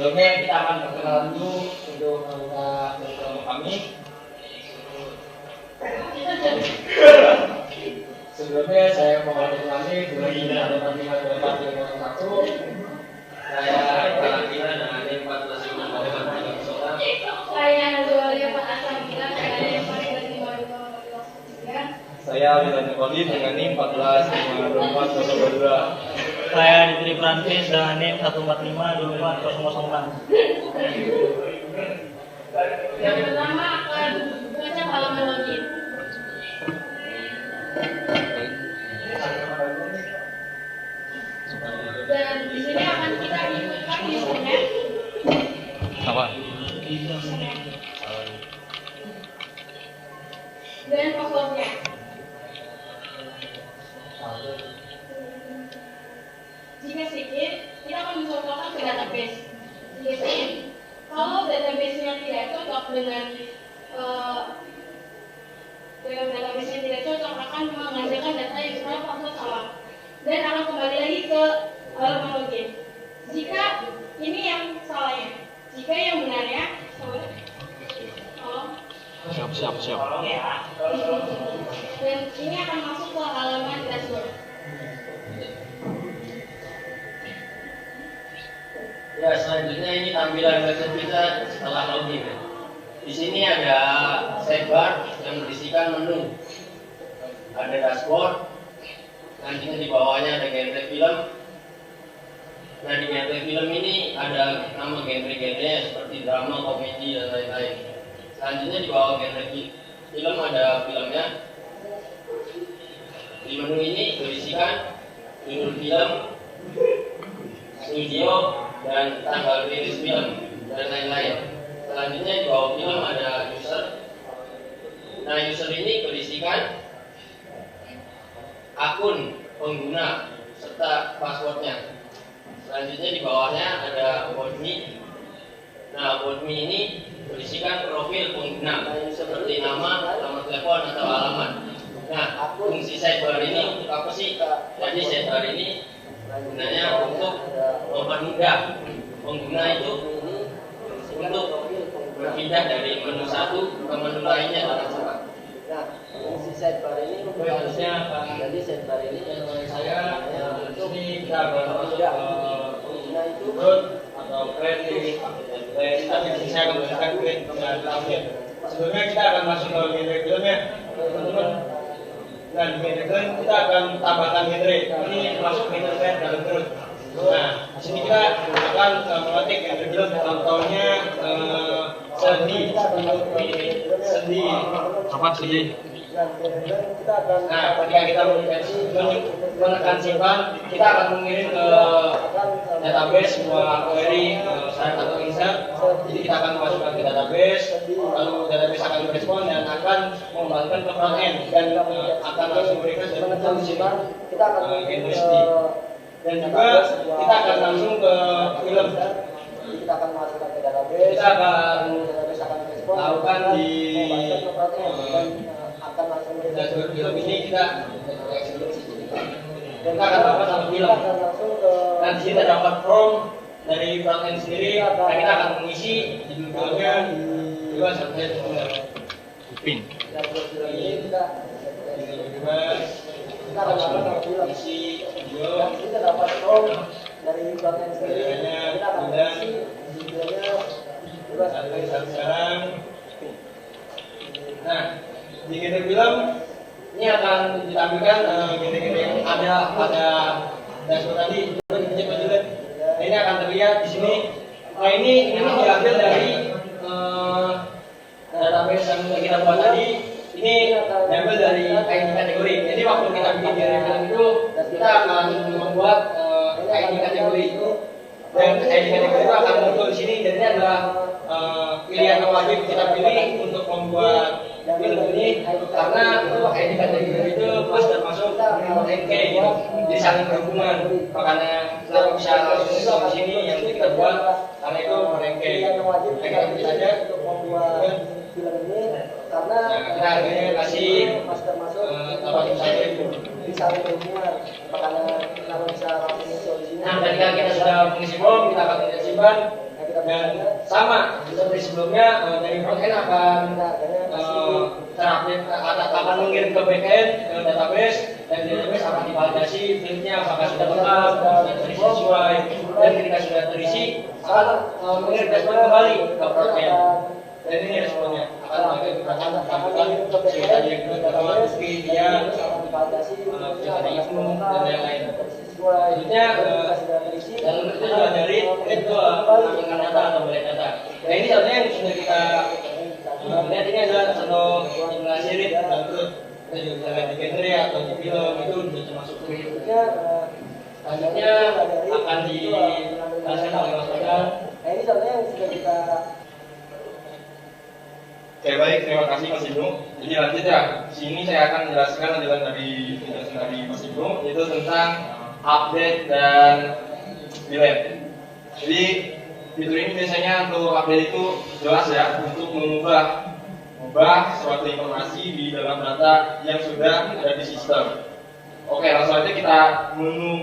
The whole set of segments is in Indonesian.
sebelumnya kita akan perkenalan dulu untuk anggota kami. Sebelumnya saya mau mengulangi 2005-2001. Saya Karantina dengan NIM 14.5. Saya Nazualia Fatasabila dengan NIM 14.5. Saya Wildan Kodin dengan NIM 14.524.022. Saya Ditri Francis dengan NIM 145.24.006. Yang pertama akan baca halaman login. Dan di sini akan kita inputkan username. Apa? Dan passwordnya. Jika sedikit, kita akan mencocokan ke database. Jika sedikit, kalau database-nya tidak cocok dengan database-nya tidak cocok, akan menghasilkan data yang salah password salah dan akan kembali lagi ke halaman login. Jika ini yang salahnya, jika yang benarnya, Siap. dan ini akan masuk ke halaman dashboard. Ya, selanjutnya ini tampilan website kita setelah login. Di sini ada sidebar yang berisikan menu. Ada dashboard. Nantinya di bawahnya ada genre film. Nah, di genre film ini ada nama genre-genrenya seperti drama, komedi, dan lain-lain. Selanjutnya di bawah genre film ada filmnya. Di menu ini berisikan judul film, studio, dan tanggal rilis film, dan lain-lain. Selanjutnya di bawah film ada user. Nah, user ini berisikan akun pengguna serta passwordnya. Selanjutnya di bawahnya ada about me. Nah, about me ini berisikan profil pengguna seperti nama, nomor telepon, atau alamat. Nah, fungsi sidebar ini untuk apa sih? Jadi sidebar ini gunanya untuk mempermudah pengguna itu untuk berpindah dari menu satu ke menu lainnya dengan cepat. Nah, fungsi sidebar ini Harusnya jadi sidebar ini saya di sini kita akan masuk ke pengguna itu root atau planning. Tapi saya akan berikan klik dan update. Sebelumnya kita akan masuk ke genre filmnya, teman-teman. Dan di genre film kita akan tambahkan genre. Ini masuk genre saya dalam terus. Nah, di sini kita akan memetik genre film. Contohnya sedih. Apa sedih? Nah, ketika kita menekan simpan, kita akan mengirim ke database semua query, syarat atau insert. Jadi kita akan masukkan ke database, lalu database akan merespon dan akan membalikkan ke front end dan akan langsung request dan menekan simpan, kita akan genre sedih. Dan juga kita akan langsung ke film. Jadi kita akan masukkan ke database. Kita akan database akan respon. lakukan di akan langsung dashboard film ini kita dan kita akan dapat satu film. akan langsung ke Dan di sini dapat form dari front end sendiri. Dan kita akan mengisi di filmnya juga sampai Pin. dashboard film ini kita akan lakukan film. isi video. Dan kita dapat form dari front end sendiri. Kita akan Dan isi videonya juga sampai sekarang. Nah, di genre film ini akan ditampilkan genre-genre yang ada pada dashboard tadi. Ini akan terlihat di sini. Nah, ini diambil dari database yang kita buat tadi. Ini diambil dari ID kategori. Jadi waktu kita bikin genre film itu, kita akan membuat ID kategori itu. Dan ID kategori itu akan muncul di sini. Jadi adalah pilihan yang wajib kita pilih untuk membuat film ini, karena ID kategori itu masuk NK gitu. Jadi saling berhubungan. Makanya kita bisa langsung di sini yang kita buat karena itu NK. yang wajib Kita pilih saja. untuk membuat film ini karena Kita akhirnya kasih masuk tempat saja itu. di saling berhubungan. Makanya kalau bisa langsung muncul di sini. Nah, ketika kita sudah mengisi form, kita akan simpan. Nah, kita Dan sama seperti sebelumnya, dari frontend akan terupdate, akan mengirim ke backend ke database, dan database akan divalidasi fieldnya apakah sudah lengkap dan terisi sesuai, dan ketika sudah terisi akan mengirim respon kembali ke frontend. Dan ini responnya akan melakukan cerita yang pertama, dia cerita itu dan lain-lain. Selanjutnya dalam itu juga dari itu mengenai data atau balik data. Nah ini contohnya yang sudah kita lihat, ini adalah contoh simulasi read. Kita juga bisa lihat di genre atau di film itu sudah termasuk berikutnya. Selanjutnya akan dijelaskan oleh Mas Badang. Nah ini contohnya yang sudah kita. Oke, baik, terima kasih Mas Ibnu. Jadi lanjut ya, di sini saya akan menjelaskan lanjutan dari penjelasan dari Mas Ibnu, yaitu tentang update dan delete. Jadi fitur ini biasanya untuk update itu jelas ya, untuk mengubah suatu informasi di dalam data yang sudah ada di sistem. Oke, langsung aja kita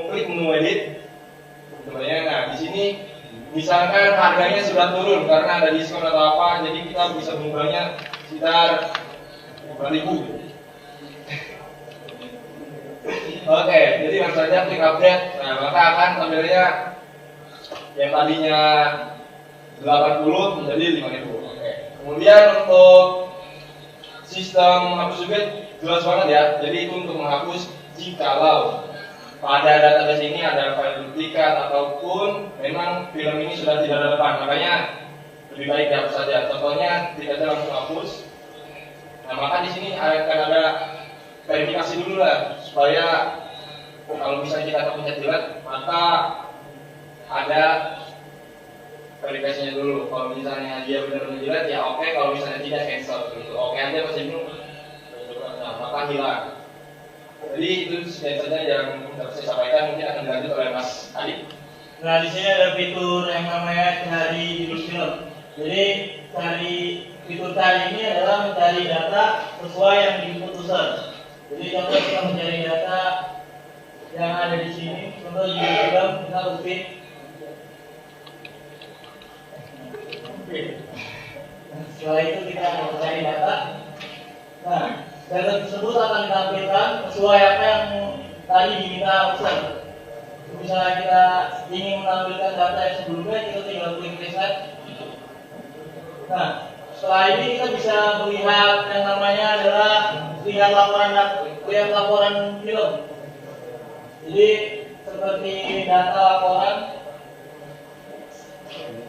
klik menu edit. Nah, di sini misalkan harganya sudah turun karena ada diskon atau apa, jadi kita bisa mengubahnya sekitar 5.000. Oke, jadi langsung saja klik update. Nah, maka akan tampilnya yang tadinya 80 menjadi 5.000. Oke. Kemudian untuk sistem hapus juga jelas banget ya. Jadi itu untuk menghapus jikalau pada database ini ada file duplikat ataupun memang film ini sudah tidak relevan, makanya lebih baik dihapus saja. Contohnya tidak ada langsung hapus. Nah, maka di sini akan ada verifikasi dulu lah, supaya kalau misalnya kita pencet delete, maka ada verifikasinya dulu. Kalau misalnya dia benar-benar delete, ya oke. Kalau misalnya tidak, cancel gitu. Oke aja Mas Ibnu. Nah, maka hilang. Jadi itu saja yang dapat saya sampaikan, mungkin akan dilanjut oleh Mas Adi. Nah, di sini ada fitur yang namanya cari judul film. Jadi fitur cari ini adalah mencari data sesuai yang di-input user. Jadi contoh kita mencari data yang ada di sini, contoh judul film, kita ketik. Setelah itu kita akan mencari data. Nah, data tersebut akan ditampilkan sesuai apa yang tadi diminta user. Misalnya kita ingin menampilkan data yang sebelumnya, kita tinggal klik reset. Nah, setelah ini kita bisa melihat yang namanya adalah lihat laporan film. Jadi seperti data laporan.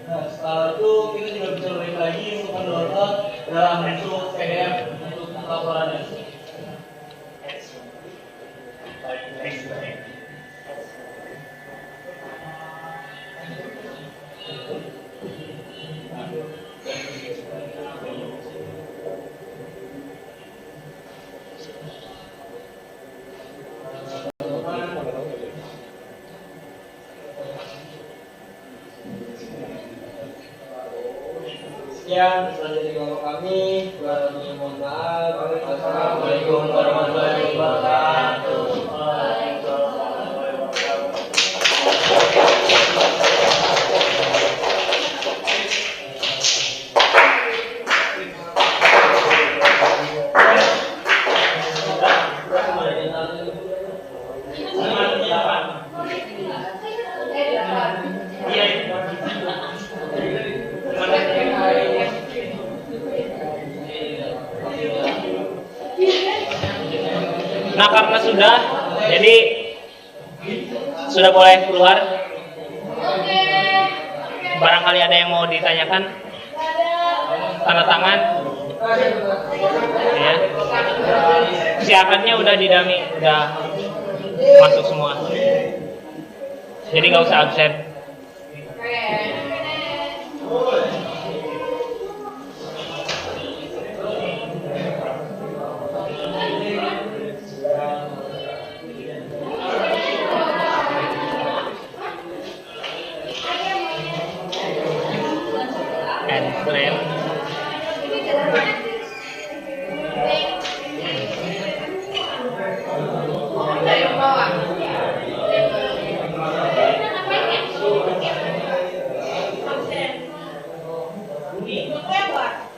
Nah, setelah itu kita juga bisa balik lagi untuk mendownload dalam bentuk PDF untuk laporannya. Sekian selanjutnya kelompok kami. Mohon maaf. Assalamualaikum warahmatullahi wabarakatuh. Nah, karena sudah, jadi sudah boleh keluar. Barangkali ada yang mau ditanyakan, tanda tangan. Ya. Siapannya udah didami, udah masuk semua. Jadi nggak usah absen. Untuk lewat.